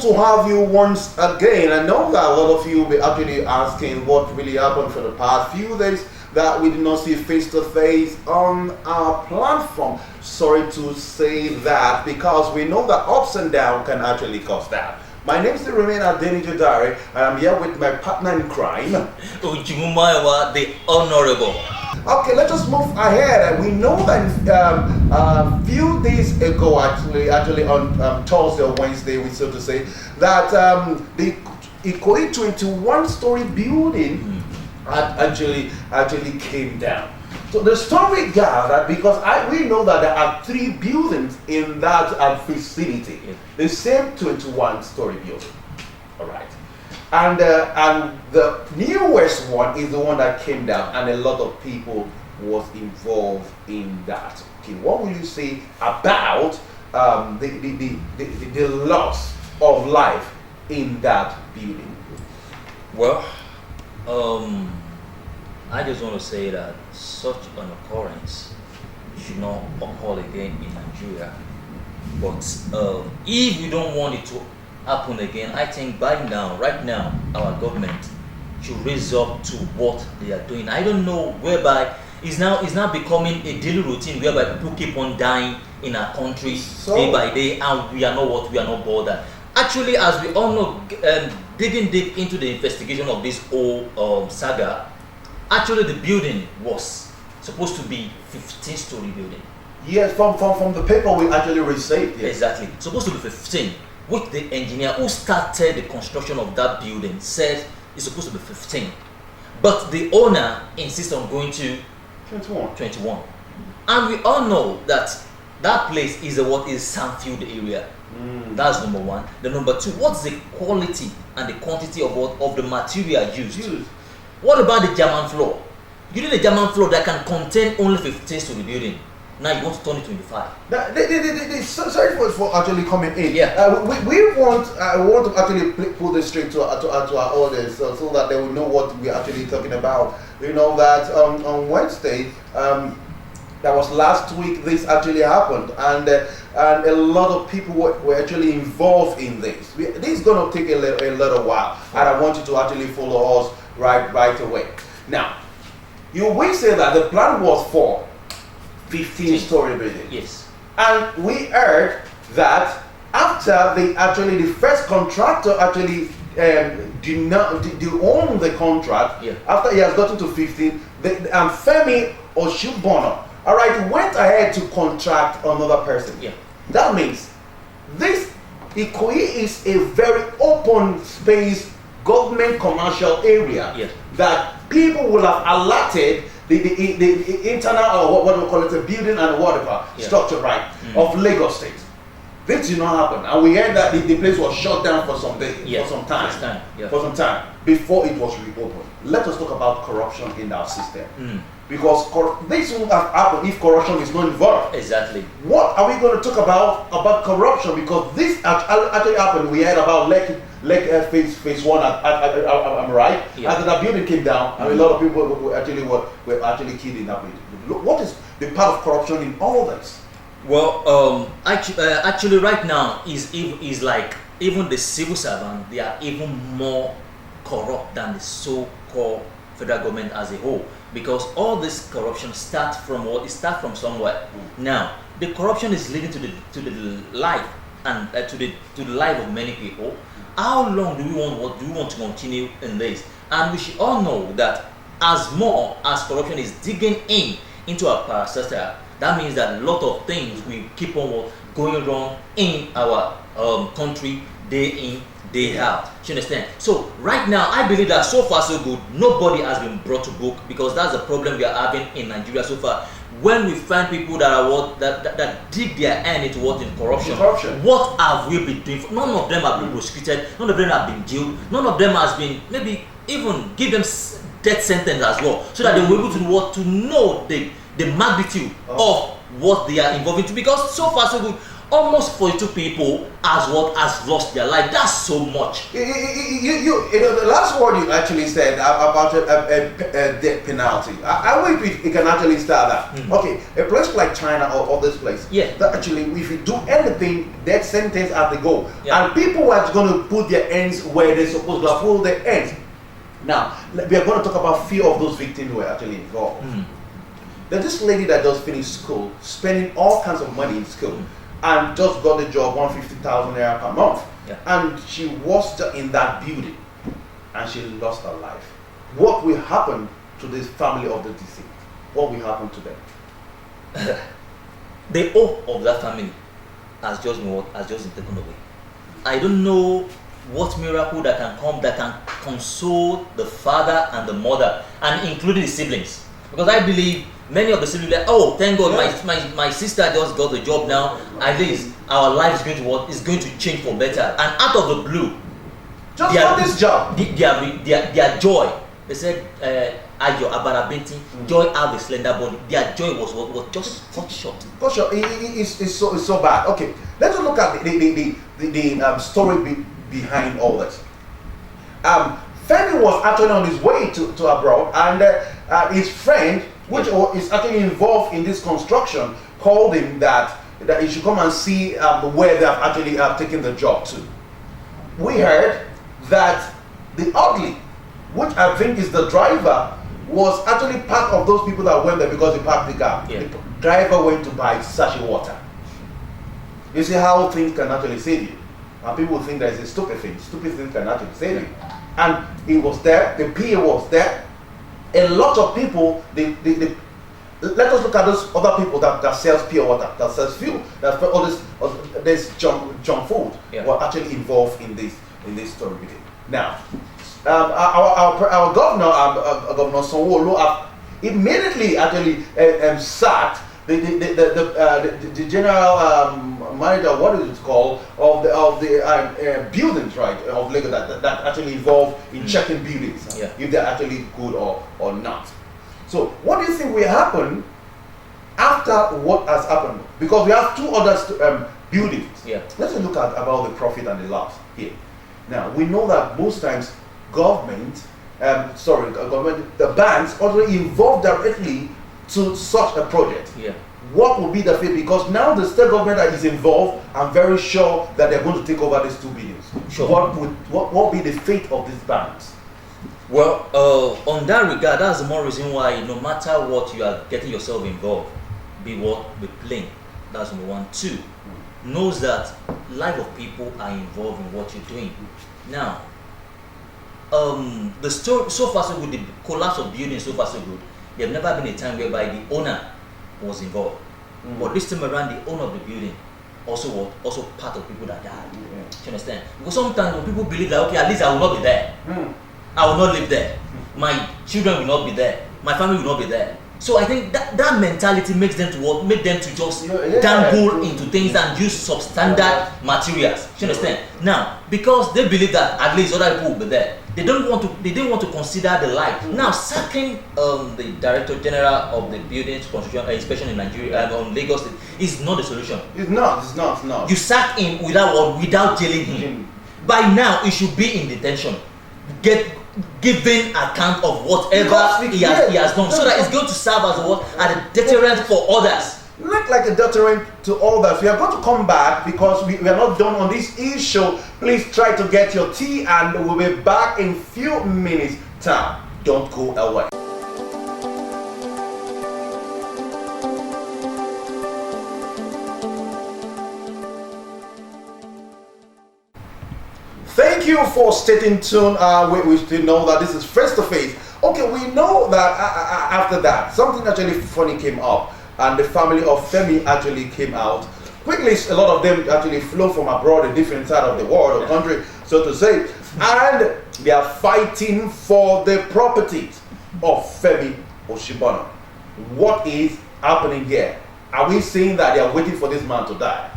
to have you once again. I know that a lot of you will be actually asking what really happened for the past few days that we did not see face to face on our platform. Sorry to say that, because we know that ups and downs can actually cause that. My name is Remain Adeni Jodari, and I'm here with my partner in crime, Ujumumawa, the Honorable. Okay, let's just move ahead. We know that a few days ago, actually on Thursday or Wednesday, we so to say, that the Ikoyi 21-story building actually came down. So the story gathered because we know that there are 3 buildings in that vicinity, the same 21-story building. All right. And the newest one is the one that came down, and a lot of people was involved in that. Okay, what will you say about the loss of life in that building? Well, I just want to say that such an occurrence should not occur again in Nigeria. But if you don't want it to happen again, I think right now, our government should raise up to what they are doing. I don't know whereby it's now becoming a daily routine whereby people keep on dying in our country day by day, and we are not bothered. Actually, as we all know, digging deep into the investigation of this whole saga, actually the building was supposed to be 15-story building. Yes, from the paper we actually received. Yes. Exactly, supposed to be 15. Which the engineer who started the construction of that building said it's supposed to be 15. But the owner insists on going to 21. And we all know that that place is what is Sandfield area. That's number one. The number two, what's the quality and the quantity of the material used? What about the German floor? You need a German floor that can contain only 15 story building. Now you want to turn it 25. Sorry for actually coming in. Yeah. We want to actually put this straight to our audience so that they will know what we're actually talking about. You know that on Wednesday, that was last week, this actually happened, and a lot of people were actually involved in this. This is going to take a little while, and I want you to actually follow us right away. Now, you will say that the plan was for 15-story building. Yes. And we heard that after the first contractor actually did own the contract, after he has gotten to 15, Femi Osibona, all right, went ahead to contract another person. Yeah. That means this Ikoyi is a very open space government commercial area that people will have allotted the internal, or what we call it, a building and whatever structure, right, of Lagos State. This did not happen, and we heard that the place was shut down for some days, for some time before it was reopened. Let us talk about corruption in our system, because this wouldn't have happened if corruption is not involved. Exactly. What are we going to talk about corruption? Because this actually happened. We heard about phase 1. I'm right. After that building came down, and a lot of people were actually killed in that building. What is the part of corruption in all this? Well, actually, right now is like even the civil servant, they are even more corrupt than the so-called federal government as a whole, because all this corruption starts from somewhere. Now, the corruption is leading to the life and to the life of many people. How long do we want to continue in this? And we should all know that as more as corruption is digging into our parastatal, that means that a lot of things will keep on going wrong in our country day in, day out. Do you understand? So right now, I believe that so far so good, nobody has been brought to book, because that's the problem we are having in Nigeria so far. When we find people that are that dig their hand into in corruption, what have we been doing? None of them have been prosecuted. None of them have been jailed. None of them has been maybe even give them death sentence as well, so that they will be able to know the magnitude of what they are involved into. Because so far so good, almost 42 people has lost their life. That's so much. You know, the last word you actually said about a death penalty. I wish we can actually start that. Okay, a place like China or this place, that actually, if you do anything, death sentence at the goal. And people are going to put their ends where they're supposed to put their ends. Now, we are going to talk about few of those victims who were actually involved. There's this lady that just finished school, spending all kinds of money in school, and just got the job, 150,000 naira per month. And she was in that building, and she lost her life. What will happen to this family of the deceased? What will happen to them? The hope of that family has just been taken away. I don't know what miracle that can come that can console the father and the mother, and including the siblings. Because I believe many of the siblings are like, oh, thank God, my sister just got the job now. At least our life is going to change for better. And out of the blue, just for this job, their joy. They said, Ayo Abarabenti, joy have a slender body. Their joy was just cut short. Cut short. It's so bad. Okay, let's look at the story behind all this. Femi was actually on his way to abroad, and his friend, which is actually involved in this construction, called him that he should come and see where they have actually taken the job to. We heard that the ugly, which I think is the driver, was actually part of those people that went there because he parked the car. The driver went to buy sachet water. You see how things can actually save you. And people think that it's a stupid thing. Stupid things can actually save you. And he was there, the PA was there. A lot of people, let us look at those other people that sells pure water, that sells fuel, that all this junk food were actually involved in this story. Now, our governor, Governor Sanwo-Olu, immediately actually sacked the general manager, what is it called, of the buildings, right, of Lagos that actually involved in checking buildings, if they're actually good or not. So what do you think will happen after what has happened? Because we have two other buildings. Let's look at about the profit and the loss here. Now we know that most times government, the banks already involved directly to such a project. What will be the fate? Because now the state government that is involved, I'm very sure that they're going to take over these 2 billion. What will be the fate of these banks? Well, on that regard, that's the more reason why no matter what you are getting yourself involved, be plain. That's number one. Two, knows that life of people are involved in what you're doing. Now, the story so far so good, the collapse of buildings so far so good. There's never been a time whereby the owner was involved. But this time around, the owner of the building also part of people that died. Do you understand? Because sometimes when people believe that, okay, at least I will not be there. I will not live there. My children will not be there. My family will not be there. So I think that mentality makes them to just dangle into things and use substandard materials. Do you understand? Now, because they believe that at least other people will be there, they didn't want to consider the light. Now, sacking the Director General of the Buildings Construction Inspection in Nigeria on Lagos State is not the solution. It's not. You sack him without jailing him. By now, he should be in detention. Giving account of whatever he has done, so that it's going to serve as a deterrent for others. Not like a deterrent to others. We are going to come back because we are not done on this issue. Please try to get your tea, and we'll be back in few minutes time. Don't go away. Thank you for staying tuned. We still know that this is face to face. Okay, we know that after that, something actually funny came up, and the family of Femi actually came out. Quickly, a lot of them actually flew from abroad, a different side of the world or country, so to say, and they are fighting for the properties of Femi Osibona. What is happening here? Are we saying that they are waiting for this man to die?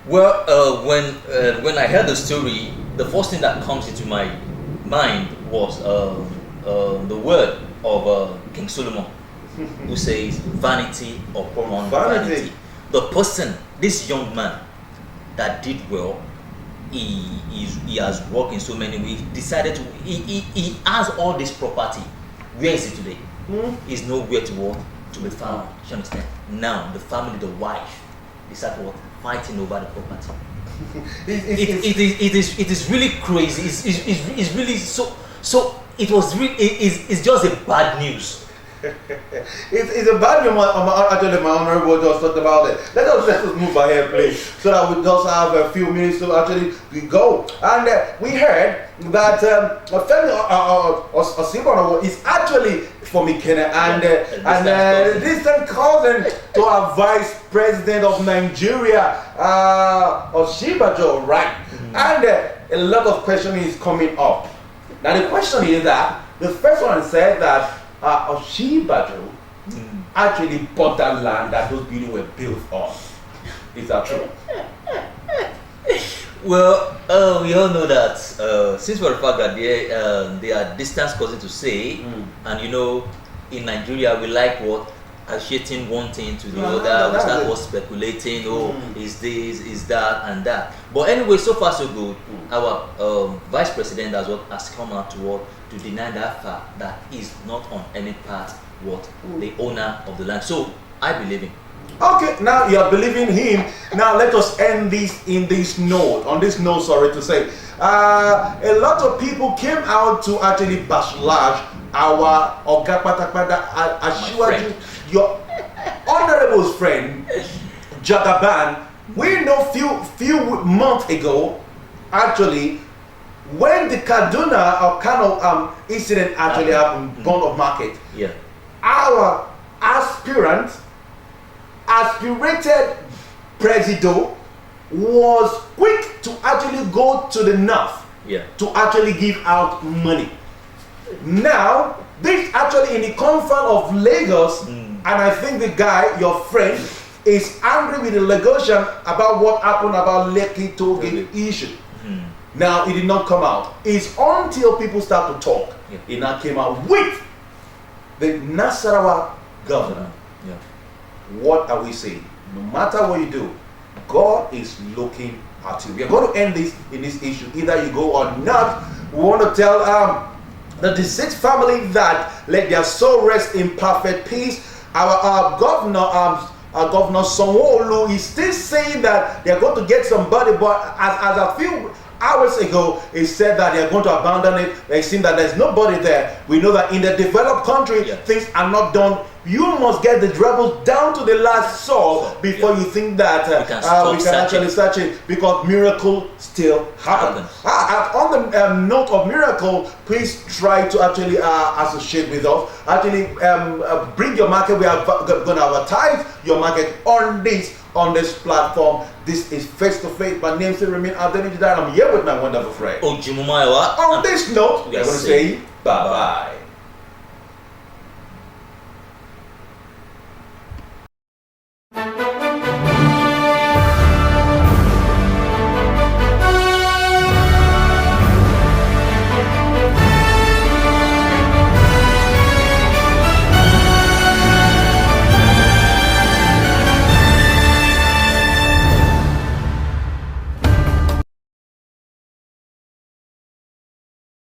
Well, when I heard the story, the first thing that comes into my mind was the word of King Solomon, who says, vanity upon vanity. The person, this young man, that did well. He has worked in so many ways. Decided to. He has all this property. Where is it today? Is nowhere to be found. You understand? Now the family, the wife, they start fighting over the property. It is really crazy. It's really so. It was really. It's just a bad news. It's a bad news. Actually, my honorable just talked about it. Let us move ahead, please, so that we just have a few minutes to actually go. And we heard that Femi Osibona is actually from Ikene and distant cousin to our Vice President of Nigeria, Oshibajo, right? And a lot of questioning is coming up. Now the question is that the first one said that Oshibajo actually bought that land that those buildings were built on. Is that true? Well, we all know that since for the fact that they are distant cousins to say, and you know, in Nigeria we like associating one thing to the other. We start speculating. Is this, is that, and that. But anyway, so far so good. Our vice president has come out to deny that fact that he's not on any part the owner of the land. So I believe him. Okay, now you are believing him. Now let us end this on this note, sorry to say. A lot of people came out to actually backlash our Oga Patakpada Ashiwaju, your honorable friend, Jagaban. We know few months ago, actually, when the Kaduna or Kano incident actually happened, Bond of Market, our aspirated president was quick to actually go to the north to actually give out money. Now, this actually in the confines of Lagos, and I think the guy, your friend, is angry with the Lagosian about what happened about Lekki Tollgate issue. Now, it did not come out. It's until people start to talk, it now came out with the Nasarawa governor. What are we saying? No matter what you do, God is looking at you. We are going to end this in this issue. Either you go or not. We want to tell the deceased family that let their soul rest in perfect peace. Our governor, Governor Sanwo-Olu, is still saying that they are going to get somebody, but as a few hours ago, he said that they are going to abandon it. They seem that there's nobody there. We know that in the developed country, things are not done. You must get the rebels down to the last saw before you think that we can actually search it, because miracle still happen. On the note of miracle, please try to actually associate with us. Actually, bring your market. We are going to advertise your market on this platform. This is Face to Face. My name is Remain Adeniji. I'm here with my wonderful friend. On this note, we're going to say bye-bye.